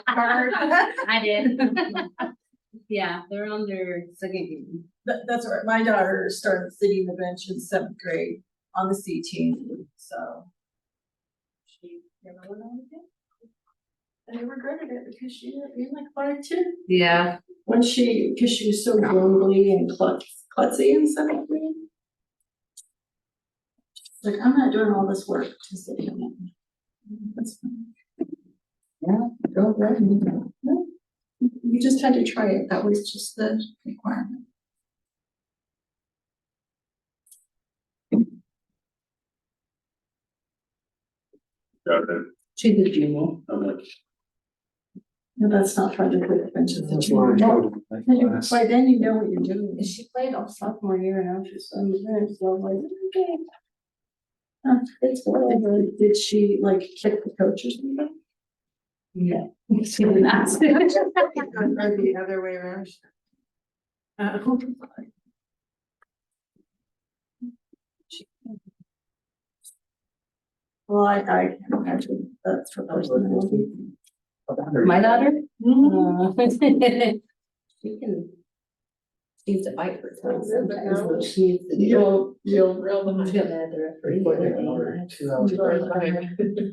I did. Yeah, they're on their second game. That's right. My daughter started sitting the bench in 7th grade on the C team, so. She never went on again. And I regretted it because she didn't be like 5'2". Yeah. When because she was so grumbly and klutzy in 7th grade. Like, I'm not doing all this work to sit here. That's fine. Yeah, go ahead. No, you just had to try it. That was just the requirement. Got it. She did junior. No, that's not trying to put the benches. That's what I told him. By then you know what you're doing. She played all sophomore year and now she's on the bench, so I'm like, okay. It's whatever. Did she like kick the coach or something? Yeah. She didn't ask. Or the other way around? Well, I can't imagine that's her personality. My daughter? Mhm. She can. She needs to fight for time sometimes, but she needs to do. Real I'm behind. gonna add the referee.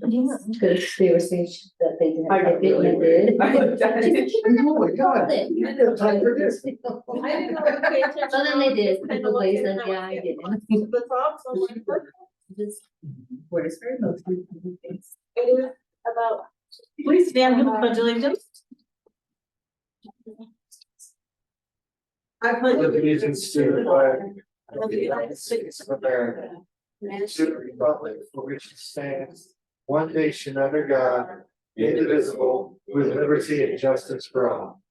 Yeah. Because they were saying that they didn't have it, and they did. Oh my God. You didn't have time for this. I didn't know to pay attention. So then they did, the place said, yeah, I didn't. The top, so I'm like, Just, where's her emotion? it is about. Please stand for the pledge of allegiance. I pledge Allegiance to the flag of the United States of America, and to the republic for which it stands, one nation under God, indivisible, with liberty and justice for all.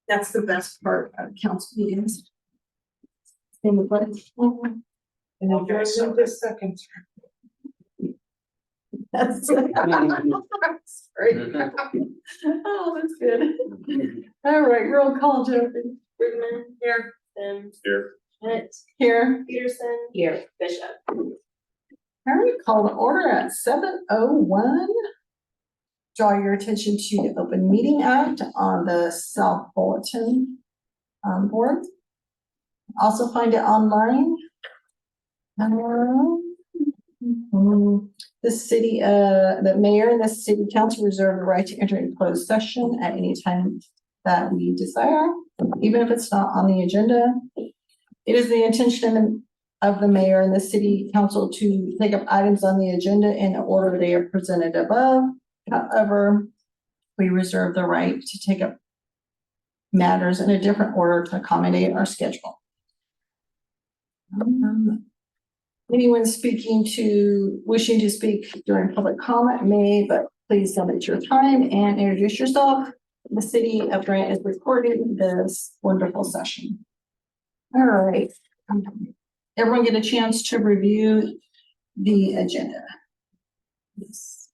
That's the best part of council meetings. In the pledge. And then just a second. That's. Sorry. Oh, that's good. All right, roll call, Jeffrey. Brickman. Here. Sims. Here. Schmidt. Here. Peterson. Here. Bishop. All right, call to order at 7:01. Draw your attention to the Open Meeting Act on the South Bulletin board. Also find it online. The mayor and the city council reserve the right to enter into closed session at any time that we desire, even if it's not on the agenda. It is the intention of the mayor and the city council to take up items on the agenda in the order they are presented above. However, we reserve the right to take up matters in a different order to accommodate our schedule. Anyone wishing to speak during public comment may, but please limit your time and introduce yourself. The city of Grant is recording this wonderful session. All right. Everyone get a chance to review the agenda. Yes.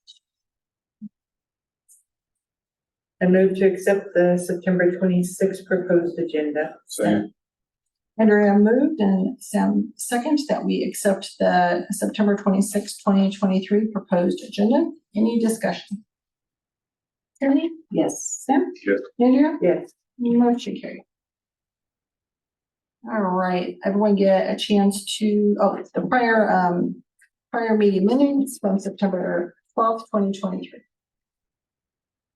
I move to accept the September 26th proposed agenda. Second. Andrea moved and Sam second that we accept the September 26, 2023 proposed agenda. Any discussion? Tierney? Yes. Sam? Yes. Andrea? Yes. Motion carried. All right, everyone get a chance to, the prior meeting minutes from September 12th, 2023.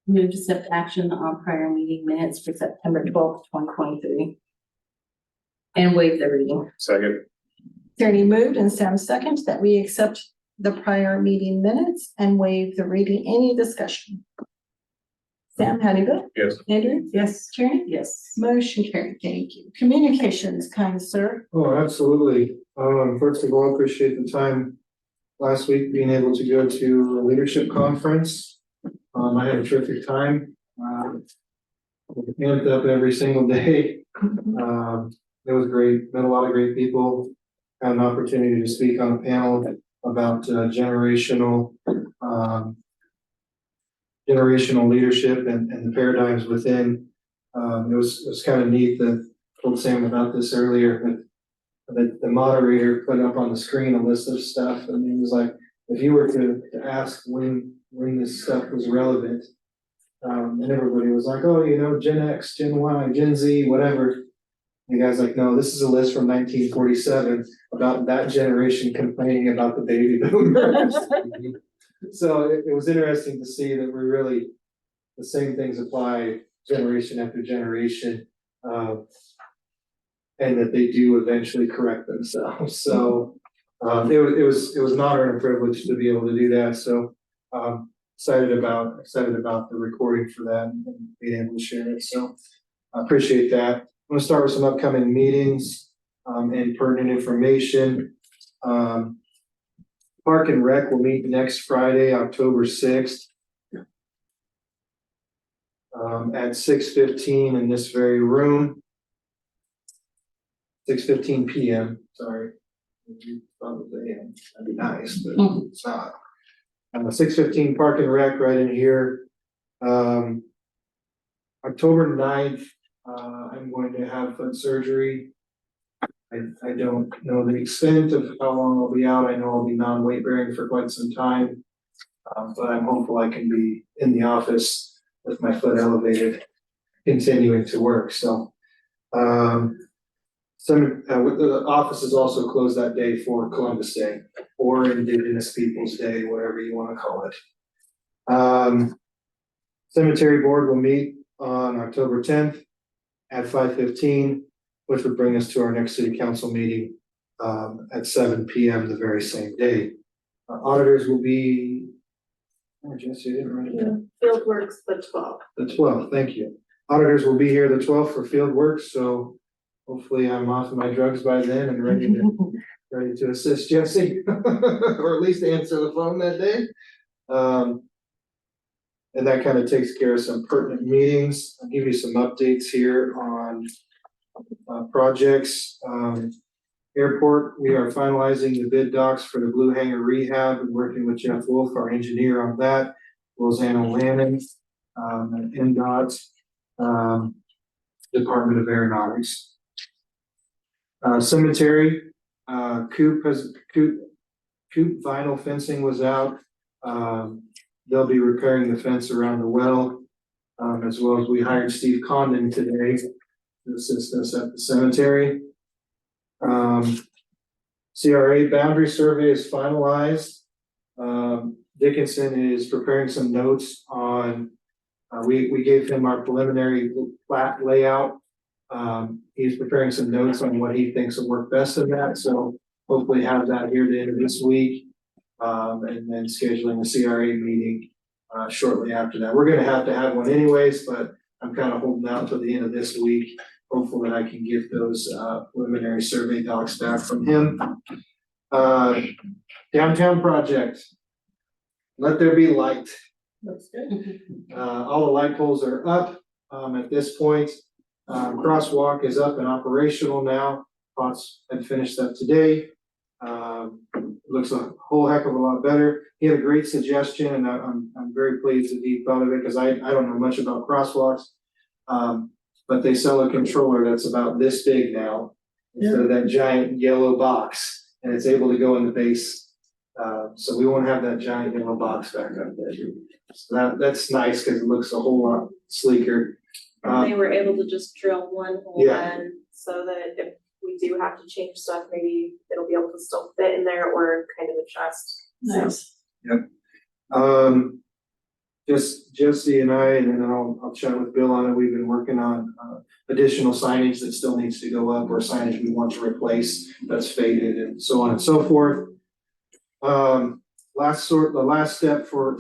Move to accept action on prior meeting minutes for September 12th, 2023. And waive the reading. Second. Tierney moved and Sam second that we accept the prior meeting minutes and waive the reading. Any discussion? Sam, how do you vote? Yes. Andrew? Yes. Tierney? Yes. Motion carried. Thank you. Communications, kind sir. Oh, absolutely. First of all, I appreciate the time last week being able to go to a leadership conference. I had a terrific time. Amped up every single day. It was great. Met a lot of great people. Had an opportunity to speak on a panel about generational leadership and the paradigms within. It was kind of neat that I told Sam about this earlier, but the moderator put up on the screen a list of stuff, and he was like, if you were to ask when this stuff was relevant, and everybody was like, oh, Gen X, Gen Y, Gen Z, whatever. The guy's like, no, this is a list from 1947 about that generation complaining about the baby boomers. So it was interesting to see that the same things apply generation after generation. And that they do eventually correct themselves. So it was an honor and a privilege to be able to do that. So excited about the recording for that and being able to share it. So I appreciate that. I'm gonna start with some upcoming meetings and pertinent information. Park and Rec will meet next Friday, October 6th. At 6:15 in this very room. 6:15 p.m. Sorry. Probably AM. That'd be nice, but it's not. 6:15 Park and Rec right in here. October 9th, I'm going to have foot surgery. I don't know the extent of how long I'll be out. I know I'll be non-weight bearing for quite some time. But I'm hopeful I can be in the office with my foot elevated, continuing to work. So, the office is also closed that day for Columbus Day or Indigenous Peoples Day, whatever you want to call it. Cemetery Board will meet on October 10th at 5:15, which would bring us to our next city council meeting at 7 p.m. the very same day. Auditors will be, oh, Jesse, I didn't write it down. Field Works the 12th. The 12th, thank you. Auditors will be here the 12th for field work, so hopefully I'm off my drugs by then and ready to assist Jesse, or at least answer the phone that day. And that kind of takes care of some pertinent meetings. I'll give you some updates here on projects. Airport, we are finalizing the bid docs for the Blue Hanger rehab and working with Jeff Wolf, our engineer on that. Rosanna Lannon, and NDOT, Department of Aeronautics. Cemetery, Coop vinyl fencing was out. They'll be repairing the fence around the well, as well as we hired Steve Condon today to assist us at the cemetery. CRA boundary survey is finalized. Dickinson is preparing some notes on, we gave him our preliminary plat layout. He's preparing some notes on what he thinks will work best in that, so hopefully have that here at the end of this week. And then scheduling a CRA meeting shortly after that. We're gonna have to have one anyways, but I'm kind of holding out till the end of this week. Hopefully I can get those preliminary survey docs back from him. Downtown project. Let there be light. Looks good. All the light poles are up at this point. Crosswalk is up and operational now. Potts had finished that today. Looks a whole heck of a lot better. He had a great suggestion, and I'm very pleased that he thought of it because I don't know much about crosswalks. But they sell a controller that's about this big now instead of that giant yellow box, and it's able to go in the base. So we won't have that giant yellow box back up there. So that's nice because it looks a whole lot sleeker. They were able to just drill one hole Yeah. in so that if we do have to change stuff, maybe it'll be able to still fit in there or kind of adjust. Nice. Just Jesse and I, and then I'll chat with Bill on it. We've been working on additional signage that still needs to go up or signage we want to replace that's faded and so on and so forth. The last step for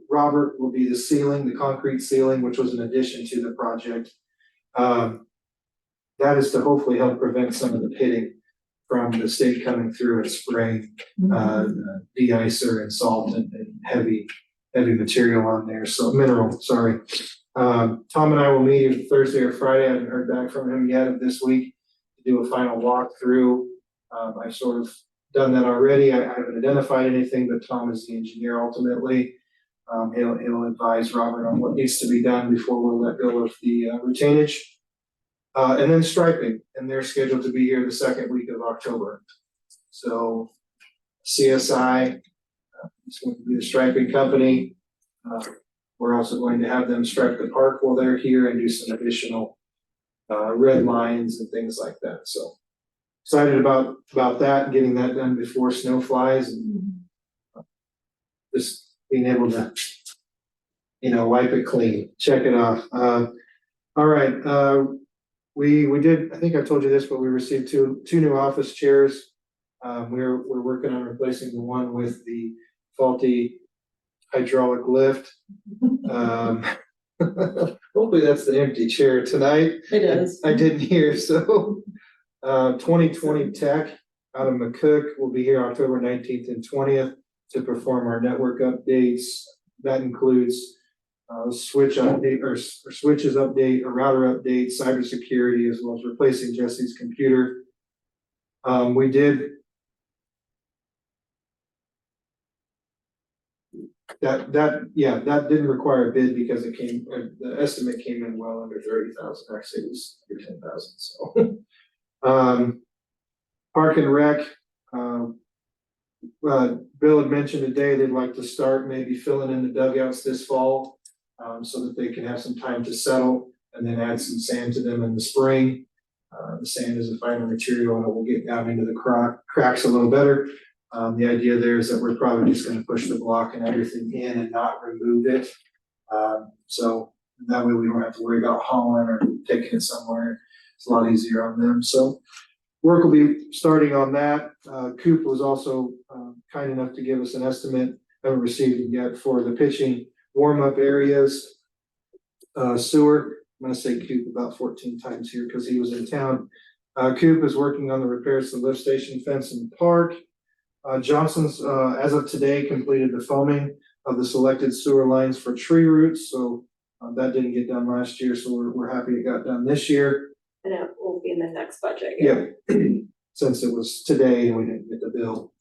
Robert will be the ceiling, the concrete ceiling, which was an addition to the project. That is to hopefully help prevent some of the pitting from the state coming through and spraying de-icer and salt and heavy material on there. So mineral, sorry. Tom and I will meet either Thursday or Friday. I haven't heard back from him yet of this week to do a final walkthrough. I've sort of done that already. I haven't identified anything, but Tom is the engineer ultimately. He'll advise Robert on what needs to be done before we'll let go of the retainage. And then striping, and they're scheduled to be here the second week of October. So CSI, It's going to be the striping company. We're also going to have them stripe the park while they're here and do some additional red lines and things like that. So excited about that, getting that done before snow flies and just being able to, wipe it clean, check it off. All right, we did, I think I told you this, but we received two new office chairs. We're working on replacing the one with the faulty hydraulic lift. Hopefully that's the empty chair tonight. It is. I didn't hear, so 2020 Tech out of McCook will be here October 19th and 20th to perform our network updates. That includes switch update or switches update, a router update, cybersecurity, as well as replacing Jesse's computer. We did that didn't require a bid because the estimate came in well under 30,000. Actually, it was under 10,000. So, Park and Rec. Bill had mentioned today they'd like to start maybe filling in the dugouts this fall, so that they can have some time to settle and then add some sand to them in the spring. The sand is a finer material and it will get down into the cracks a little better. The idea there is that we're probably just gonna push the block and everything in and not remove it. So that way we don't have to worry about hauling or taking it somewhere. It's a lot easier on them. So work will be starting on that. Coop was also kind enough to give us an estimate, haven't received it yet, for the pitching warm-up areas. Sewer, I'm gonna say Coop about 14 times here because he was in town. Coop is working on the repairs to the lift station fence in the park. Johnson's, as of today, completed the foaming of the selected sewer lines for tree roots, so that didn't get done last year, so we're happy it got done this year. And it will be in the next budget. Yeah, since it was today and we didn't get the bill.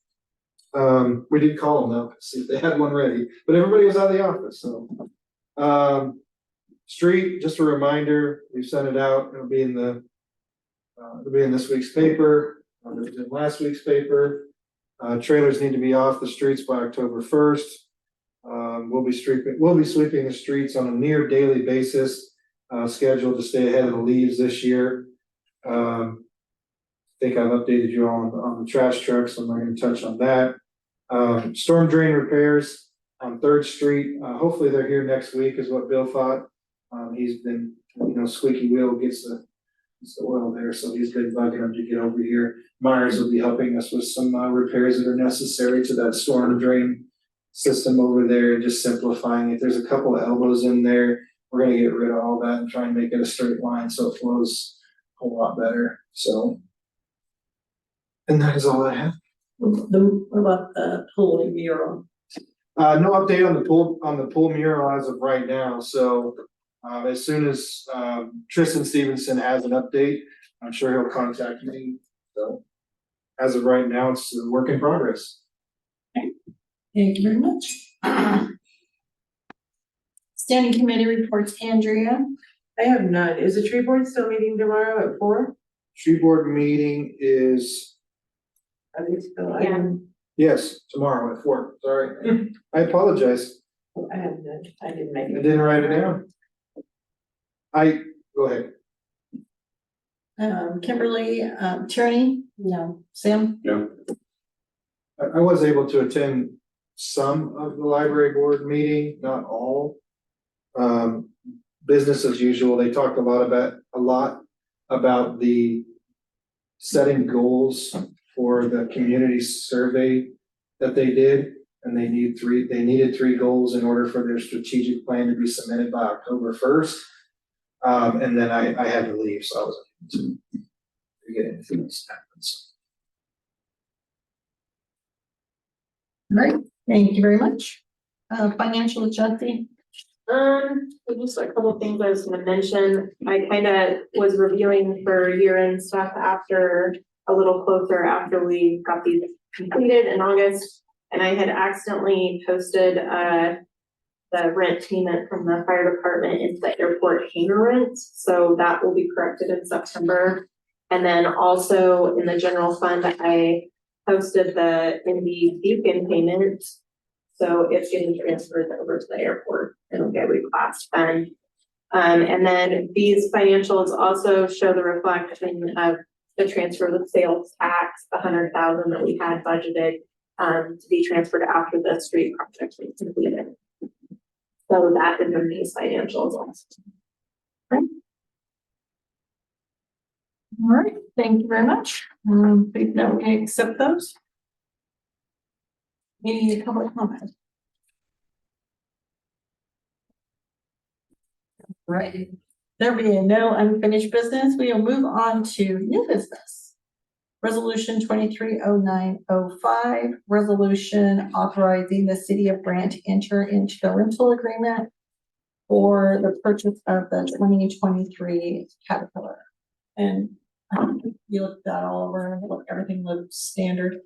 We did call them though, see if they had one ready, but everybody was out of the office, so. Street, just a reminder, we've sent it out, it'll be in this week's paper, it was in last week's paper. Trailers need to be off the streets by October 1st. We'll be sweeping the streets on a near daily basis, scheduled to stay ahead of the leaves this year. I think I've updated you on the trash trucks, so I'm not gonna touch on that. Storm drain repairs on 3rd Street, hopefully they're here next week is what Bill thought. He's been, squeaky wheel gets the oil there, so he's been bugging him to get over here. Myers will be helping us with some repairs that are necessary to that storm drain system over there, just simplifying it. There's a couple of elbows in there. We're gonna get rid of all that and try and make it a straight line so it flows a whole lot better. So, and that is all I have. What about the pool mural? No update on the pool mural as of right now. So as soon as Tristan Stevenson has an update, I'm sure he'll contact me. So as of right now, it's a work in progress. Thank you very much. Standing committee reports, Andrea. I have none. Is the tree board still meeting tomorrow at 4? Tree board meeting is, Are they still? Yeah. yes, tomorrow at 4. Sorry. I apologize. I have none. I didn't make I it. didn't write it down. Go ahead. Kimberly, Tierney, No. Sam, I was able to attend some of the library board meeting, not all. Business as usual, they talked a lot about the setting goals for the community survey that they did. And they needed 3 goals in order for their strategic plan to be submitted by October 1st. And then I had to leave, so I wasn't able to get anything else happens. right? Thank you very much. Financial adjusting. Just a couple of things I was gonna mention. I kind of was reviewing for year-end stuff after, a little closer after we got these completed in August. And I had accidentally posted, the rent payment from the fire department into the airport hangar rent. So that will be corrected in September. And then also in the general fund, I posted the Indeed Beacon payment. So it's getting transferred over to the airport and will get reclassed then. And then these financials also show the reflection of the transfer of the sales tax, the 100,000 that we had budgeted to be transferred after the street project was completed. So that is in these financials also. All right, thank you very much. Please note we accept those. Any public comment? Right. There being no unfinished business, we will move on to new business. Resolution 230905, resolution authorizing the city of Grant to enter into the rental agreement for the purchase of the 2023 Caterpillar. And you looked that all over, and everything looks standard.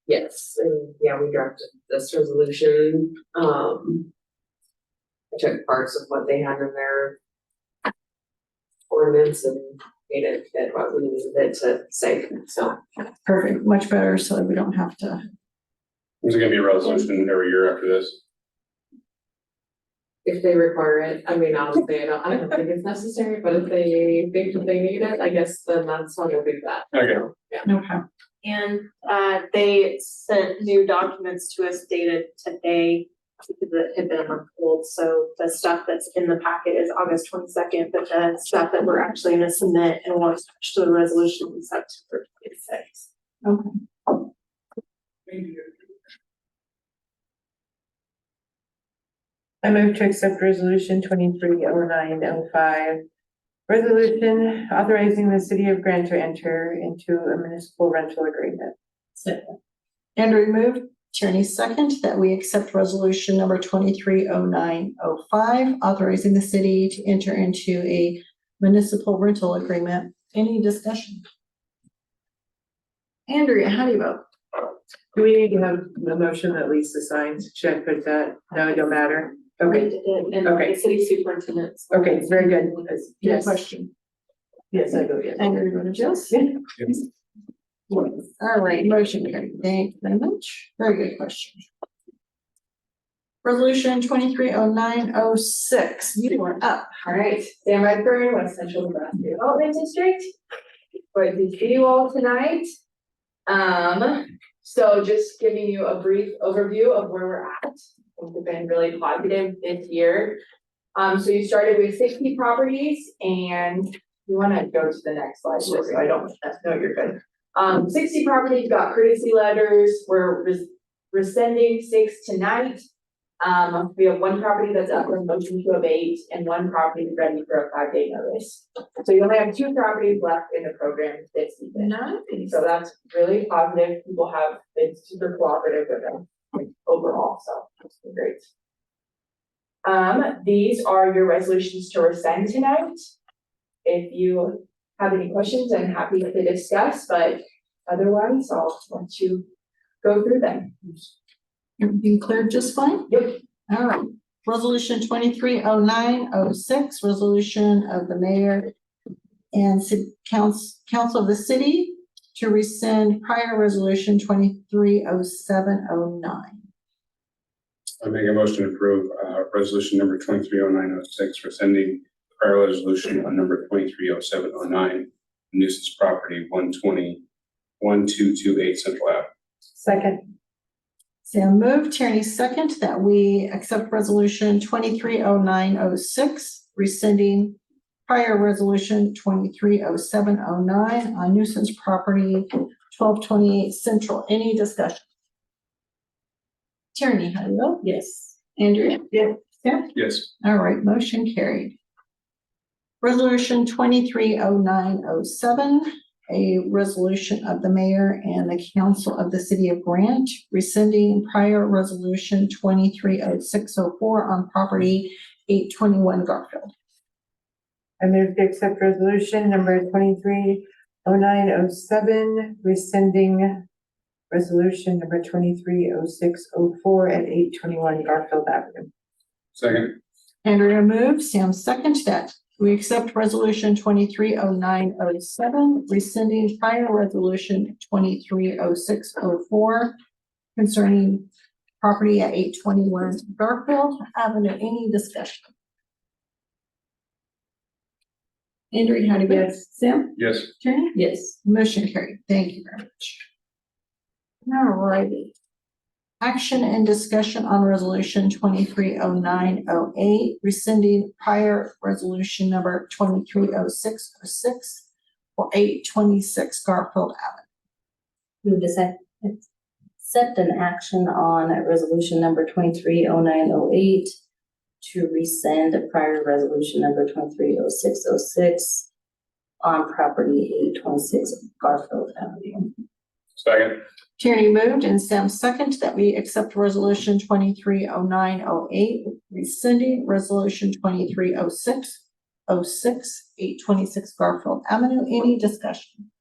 Yes, and yeah, we drafted this resolution, I took parts of what they had in their ordinance and made it fit what we needed it to say, so. Perfect, much better, so that we don't have to. Is it gonna be a resolution every year after this? If they require it, I mean, honestly, I don't think it's necessary, but if they think that they need it, I guess then that's when we'll do that. Okay. Okay. And they sent new documents to us dated today because it had been a month old. So the stuff that's in the packet is August 22nd, but the stuff that we're actually going to submit and want to attach to the resolution is September 26th. Okay. I move to accept resolution 230905. Resolution authorizing the city of Grant to enter into a municipal rental agreement. Andrew moved, Tierney second, that we accept resolution number 230905, authorizing the city to enter into a municipal rental agreement. Any discussion? Andrea, how do you vote? Do we need to have a motion that Lisa signs? Should I put that? No, it don't matter. Okay, And Okay. the city superintendent. okay, very good. Your Yes, question. yes, I vote yes. Andrew voted yes. Yes. All right, motion carried. Thank you very much. Very good question. Resolution 230906, you are up. All right, Sam Redfern, West Central Nebraska Development District. Great to see you all tonight. So just giving you a brief overview of where we're at. We've been really positive this year. So you started with 60 properties and you want to go to the next slide, just so I don't, no, you're good. 60 properties got courtesy letters. We're rescinding 6 tonight. We have 1 property that's up for motion to abate and 1 property ready for a 5-day notice. So you only have 2 properties left in the program this season. So that's really positive. People have been super cooperative with them overall, so it's been great. These are your resolutions to rescind tonight. If you have any questions, I'm happy to discuss, but otherwise I'll let you go through them. Everything cleared just fine? Yep. All right. Resolution 230906, resolution of the mayor and city council of the city to rescind prior resolution 230709. I make a motion to approve, resolution number 230906 for sending prior resolution on number 230709, nuisance property 1228 Central Ave. Second, Sam moved, Tierney second, that we accept resolution 230906, rescinding prior resolution 230709 on nuisance property 1228 Central. Any discussion? Tierney, how do you vote? Yes. Andrea? Yes. Sam? Yes. All right, motion carried. Resolution 230907, a resolution of the mayor and the council of the city of Grant rescinding prior resolution 230604 on property 821 Garfield. I move to accept resolution number 230907, rescinding resolution number 230604 at 821 Garfield Avenue. Second. Andrea moves, Sam seconds, that we accept resolution 230907, rescinding prior resolution 230604 concerning property at 821 Garfield Avenue. Any discussion? Andrew, how do you vote? Yes. Sam? Yes. Tierney? Yes. Motion carried. Thank you very much. All righty. Action and discussion on resolution 230908, rescinding prior resolution number 230606 for 826 Garfield Avenue. Move to accept an action on resolution number 230908 to rescind prior resolution number 230606 on property 826 Garfield Avenue. Second. Tierney moved and Sam second that we accept resolution 230908, rescinding resolution 230606, 826 Garfield Avenue. Any discussion?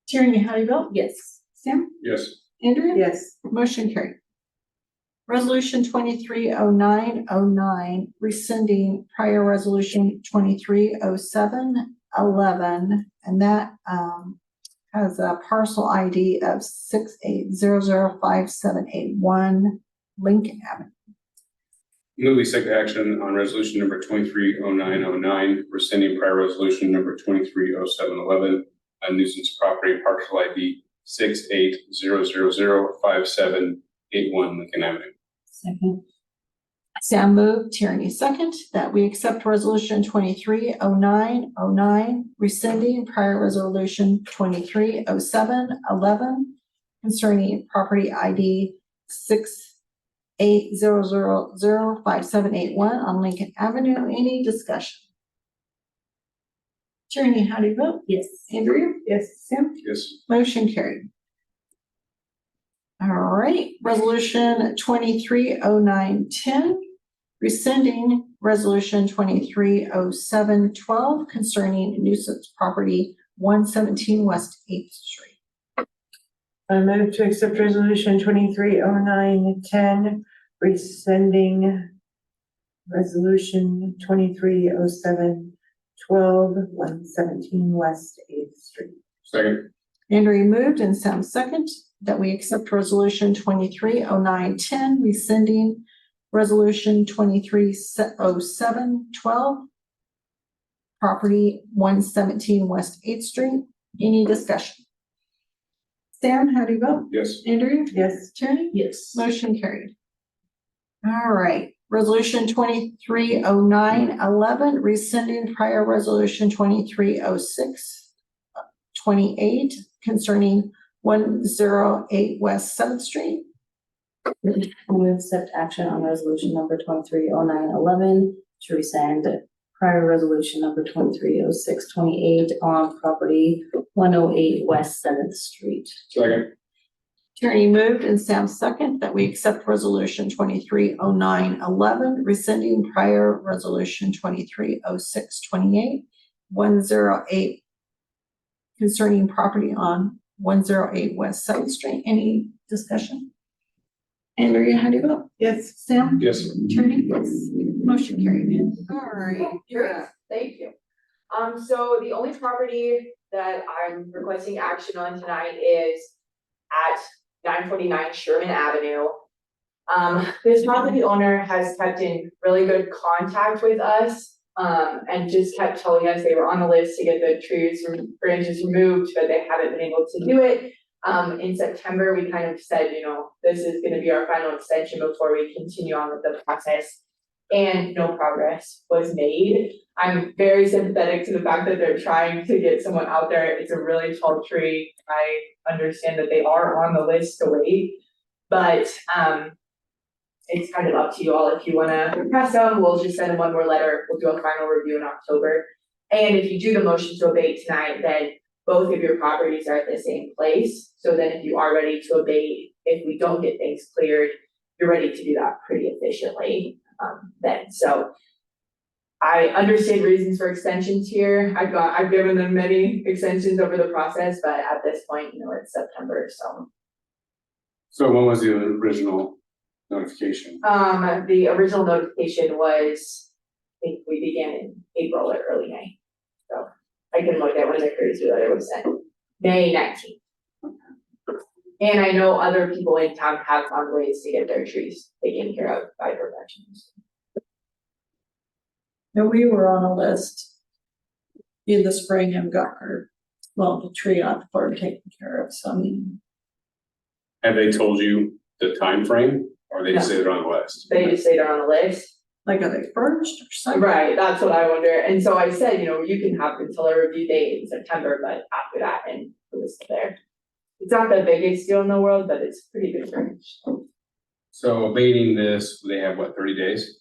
Tierney, how do you vote? Yes. Sam? Yes. Andrew? Yes. Motion carried. Resolution 230909, rescinding prior resolution 230711, and that has a parcel ID of 68005781 Lincoln Avenue. Move we take action on resolution number 230909, rescinding prior resolution number 230711 on nuisance property parcel ID 68005781 Lincoln Avenue. Second. Sam moved, Tierney second, that we accept resolution 230909, rescinding prior resolution 230711 concerning property ID 68005781 on Lincoln Avenue. Any discussion? Tierney, how do you vote? Yes. Andrew? Yes. Sam? Yes. Motion carried. All right, resolution 230910, rescinding resolution 230712 concerning nuisance property 117 West 8th Street. I move to accept resolution 230910, rescinding resolution 230712, 117 West 8th Street. Second. Andrew moved and Sam second that we accept resolution 230910, rescinding resolution 230712, property 117 West 8th Street. Any discussion? Sam, how do you vote? Yes. Andrew? Yes. Tierney? Yes. Motion carried. All right, resolution 230911, rescinding prior resolution 230628 concerning 108 West 7th Street. We accept action on resolution number 230911 to rescind prior resolution number 230628 on property 108 West 7th Street. Second. Tierney moved and Sam second that we accept resolution 230911, rescinding prior resolution 230628, 108 concerning property on 108 West 7th Street. Any discussion? Andrea, how do you vote? Yes. Sam? Yes. Tierney? Yes. Motion carried. All right. Great, thank you. So the only property that I'm requesting action on tonight is at 949 Sherman Avenue. This property owner has kept in really good contact with us, and just kept telling us they were on the list to get the trees and branches removed, but they haven't been able to do it. In September, we kind of said, you know, this is gonna be our final extension before we continue on with the process. And no progress was made. I'm very sympathetic to the fact that they're trying to get someone out there. It's a really tall tree. I understand that they are on the list to wait. But it's kind of up to you all if you wanna press them. We'll just send them one more letter. We'll do a final review in October. And if you do the motion to abate tonight, then both of your properties are at the same place. So then if you are ready to abate, if we don't get things cleared, you're ready to do that pretty efficiently then. So I understand reasons for extensions here. I've given them many extensions over the process, but at this point, you know, it's September, so. So when was the original notification? The original notification was, I think we began in April or early May. So I can look at when the cruise letter was sent, May 19th. And I know other people in town have found ways to get their trees taken care of by professionals. And we were on a list in the spring and got the tree on the farm taken care of, so I mean, Have they told you the time frame, or they just No. say they're on the list? They just say they're on the list. like, are they first or second? Right, that's what I wonder. And so I said, you can have until a review date in September, but after that, and it was there. It's not the biggest deal in the world, but it's pretty good range. So abating this, they have what, 30 days?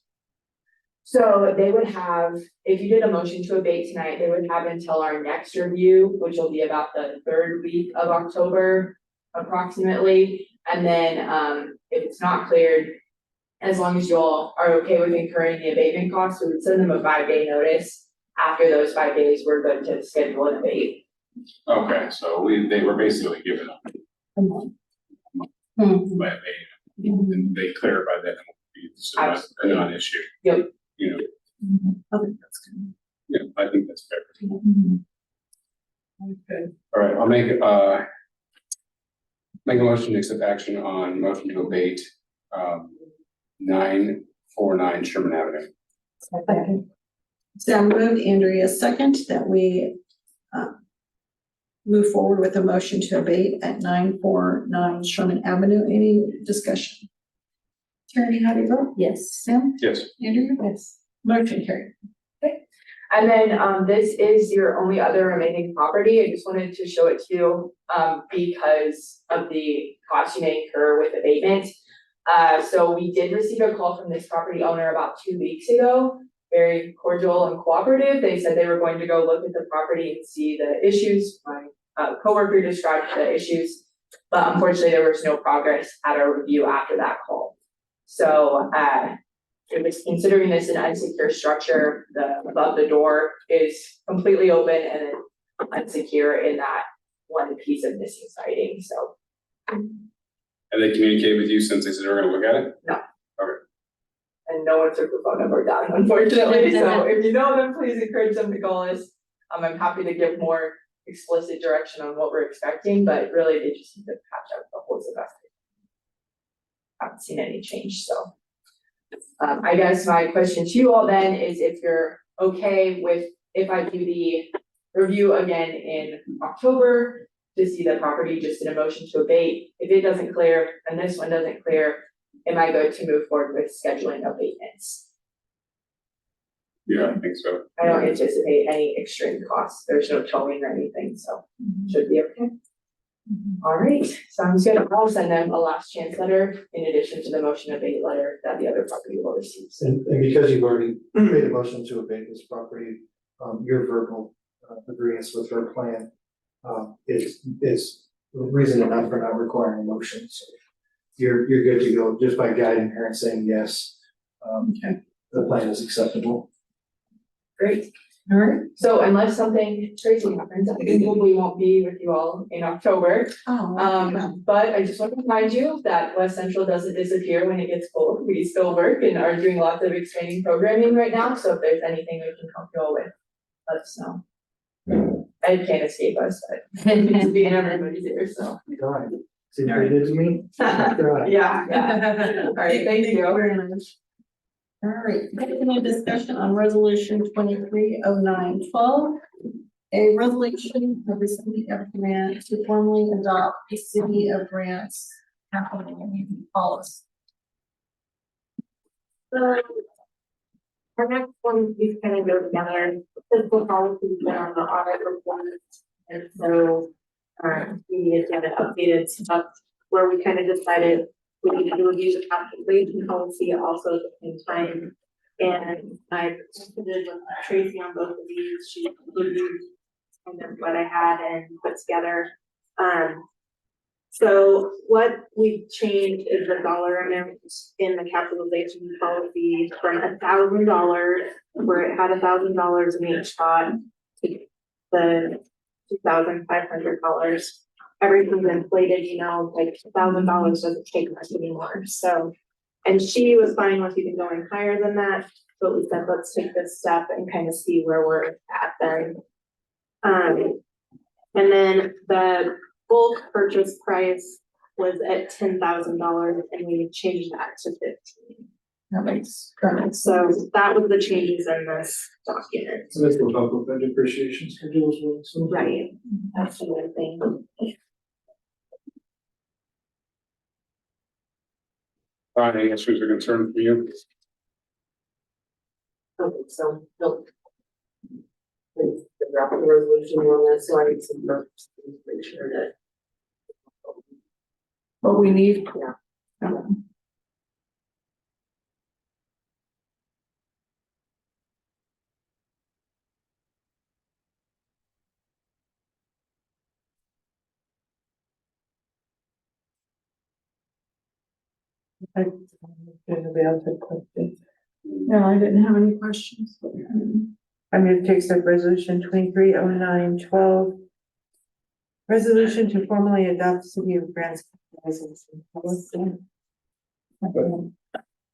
So they would have, if you did a motion to abate tonight, they would have until our next review, which will be about the third week of October approximately. And then, if it's not cleared, as long as you all are okay with incurring the abatement costs, we would send them a 5-day notice. After those 5 days, we're good to schedule an abate. Okay, so they were basically giving up, Mhm. but they clarified that it won't be a non-issue. Yep. I think that's good. Yeah, I think that's fair. Okay. All right, I'll make a motion to accept action on motion to abate 949 Sherman Avenue. Second. Sam moved, Andrea second, that we move forward with a motion to abate at 949 Sherman Avenue. Any discussion? Tierney, how do you vote? Yes. Sam? Yes. Andrea? Yes. Motion carried. And then, this is your only other remaining property. I just wanted to show it to you, because of the cost you may incur with abatement. So we did receive a call from this property owner about 2 weeks ago, very cordial and cooperative. They said they were going to go look at the property and see the issues. My coworker described the issues, but unfortunately there was no progress at our review after that call. So, it was considering this an unsecure structure, above the door is completely open and then unsecure in that one piece of missing siding, so. Have they communicated with you since they said they were gonna look at it? And no one took the phone number down, unfortunately, so if you know them, please encourage them to call us. I'm happy to give more explicit direction on what we're expecting, but really they just need to patch up the holes of that. Haven't seen any change, so. I guess my question to you all then is if you're okay with, if I do the review again in October to see the property just in a motion to abate, if it doesn't clear and this one doesn't clear, am I good to move forward with scheduling abatements? Yeah, I think so. I don't anticipate any extreme costs, there's no towing or anything, so should be okay. All right, sounds good. I'll send them a last chance letter in addition to the motion abate letter that the other property will receive. So And because you've already made a motion to abate this property, your verbal agreement with her plan is reason enough for not requiring a motion, so you're good to go just by guiding her and saying yes. Okay. The plan is acceptable. great. All right. So unless something crazy happens, I think we won't be with you all in October. But I just want to remind you that West Central doesn't disappear when it gets cold. We still work and are doing lots of expanding programming right now, so if there's anything we can help you all with, let us know. Ed can't escape us, but it's being everybody's here, so. Right. See what you did to me? Right. Yeah. All right, thank you. very much. All right, any discussion on resolution 230912? A resolution of the city of Grant to formally adopt the city of Grant's capital policy. So our next one, these kind of go together, fiscal policies and the audit report. And so, we needed to have an updated stuff where we kind of decided we need to review the capitalization policy also at the same time. And I presented with Tracy on both of these, she reviewed kind of what I had and put together. So what we changed is the dollar amount in the capitalization policy from $1,000, where it had $1,000 in each spot, to the $2,500. Everything's inflated, like $1,000 doesn't take much anymore, so. And she was fine with even going higher than that, but we said, let's take this step and kind of see where we're at then. And then the bulk purchase price was at $10,000 and we changed that to 15. That makes sense. So that was the changes in this document. So this will help with that depreciation schedule as well, so. Right, that's the other thing. Any issues or concerns for you? Okay, so, no. The draft of the resolution on this, so I need some notes to make sure that. What we need. Yeah. Anybody else have questions? No, I didn't have any questions. I move to accept resolution 230912. Resolution to formally adopt City of Grants licensing policy.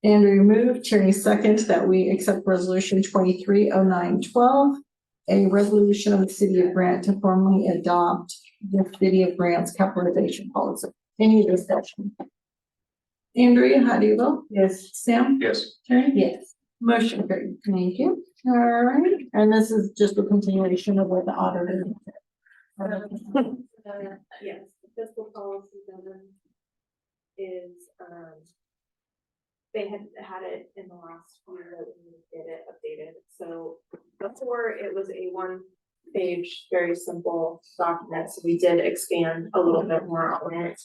Andrew moved, Tierney second, that we accept resolution 230912, a resolution of the city of Grant to formally adopt the city of Grant's capitalization policy. Any discussion? Andrea, how do you vote? Yes. Sam? Yes. Tierney? Yes. Motion carried. Thank you. All right, and this is just a continuation of what the auditor. Yes, the fiscal policy is, they had it in the last year that we get it updated. So before it was a one-page, very simple document, so we did expand a little bit more on it.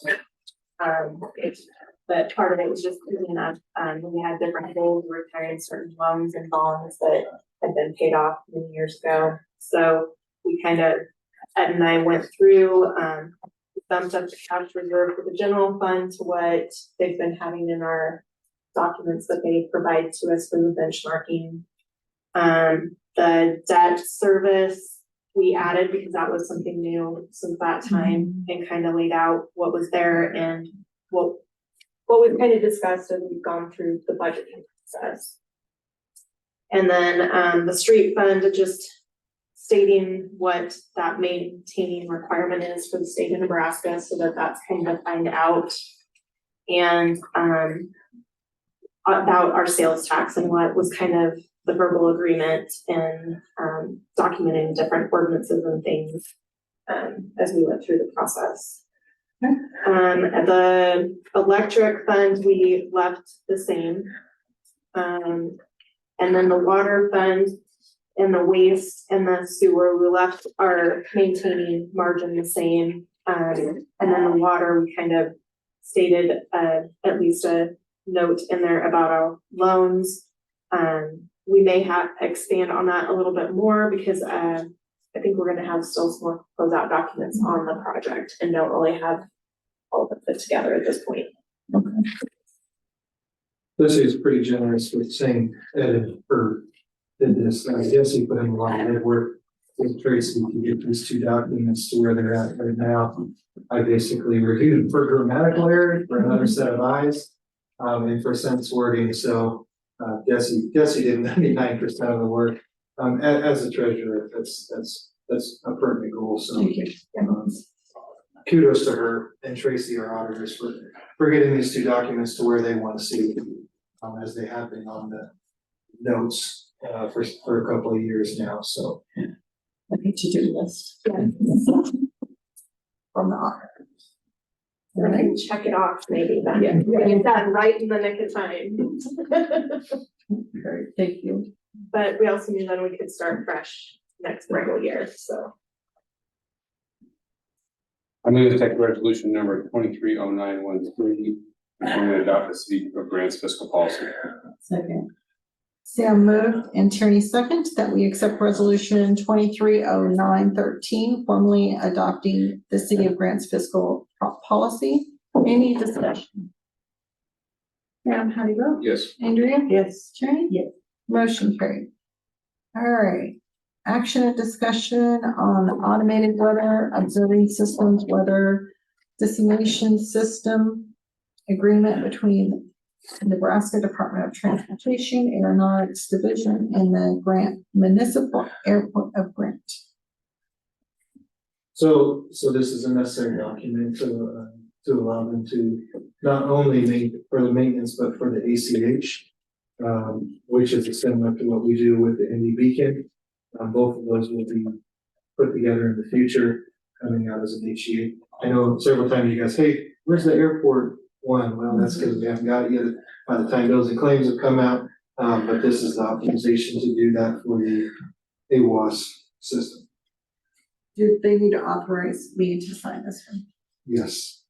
But part of it was just cleaning up, we had different goals, we were retiring certain loans and bonds that had been paid off many years ago. So we kind of, Ed and I went through, bumped up the cash reserve for the general fund to what they've been having in our documents that they provide to us for the benchmarking. The debt service we added because that was something new since that time and kind of laid out what was there and what we've kind of discussed as we've gone through the budgeting process. And then the street fund, just stating what that maintaining requirement is for the state of Nebraska so that that's kind of defined out. And about our sales tax and what was kind of the verbal agreement and documenting different ordinances and things as we went through the process. The electric fund, we left the same. And then the water fund and the waste and the sewer, we left our maintaining margin the same. And then the water, we kind of stated at least a note in there about our loans. We may have expand on that a little bit more because I think we're gonna have still some more closeout documents on the project and don't really have all of it put together at this point. This is pretty generous with saying edit or did this, I guess he put in a lot of work with Tracy to get these two documents to where they're at right now. I basically reviewed for grammatical error, for another set of eyes, and for sentence wording, so Jesse did 99% of the work. As a treasurer, that's a pertinent goal, so. Thank you. Kudos to her and Tracy, our auditors, for getting these two documents to where they want to see, as they have been on the notes, for a couple of years now, so. I think to-do list. From the auditor. We're gonna check it off maybe then. Yeah. Get that right in the nick of time. Great, thank you. But we also knew then we could start fresh next fiscal year, so. I move to take resolution number 230913 and adopt the City of Grants fiscal policy. Second. Sam moved and Tierney second that we accept resolution 230913, formally adopting the city of Grant's fiscal policy. Any discussion? Sam, how do you vote? Yes. Andrea? Yes. Tierney? Yes. Motion carried. All right. Action and discussion on automated weather observing systems, weather dissemination system agreement between Nebraska Department of Transportation, Aeronautics Division, and the Grant Municipal Airport of Grant. So this is a necessary document to to allow them to not only make for the maintenance, but for the ACH. Which is similar to what we do with the Indy Beacon. Both of those will be put together in the future, coming out as an HEA. I know several times you guys, hey, where's the airport one? Well, that's because we haven't got it yet by the time bills and claims have come out. But this is the optimization to do that for the AWAS system. Do they need to authorize me to sign this one? Yes.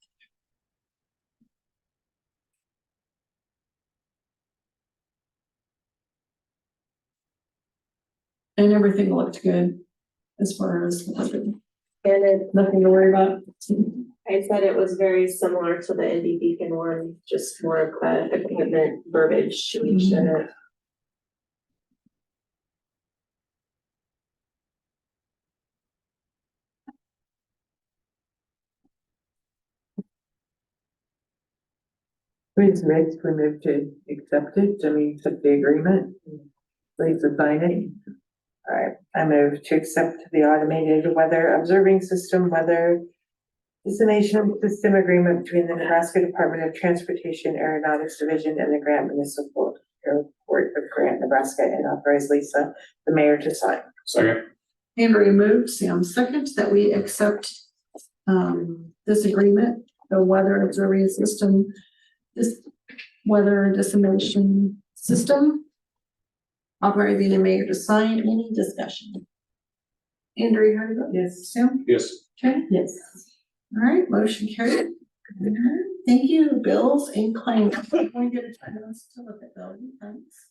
And everything looked good as far as nothing And it, to worry about. I said it was very similar to the Indy Beacon one, just more of the equipment verbiage changed in it. Who's next? We move to accept it, accept the agreement. Please sign it. All right, I move to accept the automated weather observing system, weather destination system agreement between the Nebraska Department of Transportation Aeronautics Division and the Grant Municipal Airport of Grant, Nebraska, and authorize Lisa, the mayor, to sign. Second. Andrea moved, Sam second, that we accept this agreement, the weather observing system, this weather dissemination system. Authorizing the mayor to sign. Any discussion? Andrea, how do you vote? Yes. Sam? Yes. Okay. Yes. All right, motion carried. Thank you, bills and claims. Can we get a chance to look at those? Thanks.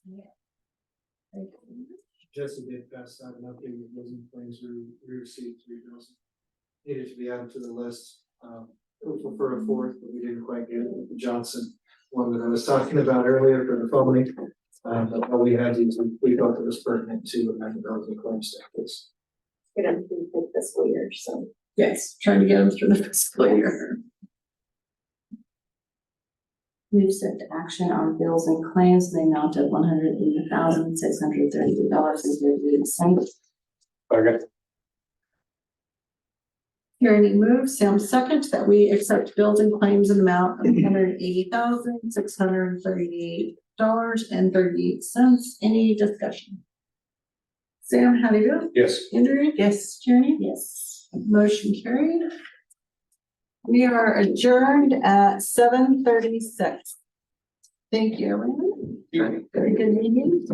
Thank you. Jesse did pass out an update with those claims we received 3,000. Needed to be added to the list, for a fourth, but we didn't quite get it with the Johnson one that I was talking about earlier for the phony. But all we had is we thought it was pertinent to amend the claim status. Gonna be for fiscal year, so. Yes, trying to get them through the fiscal year. Move swift action on bills and claims in the amount of $180,632.38. Second. Tierney moves, Sam second, that we accept bills and claims in the amount of $180,638.38. Any discussion? Sam, how do you do? Yes. Andrea? Yes. Tierney? Yes. Motion carried. We are adjourned at 7:36. Thank you, everyone. Very good meeting.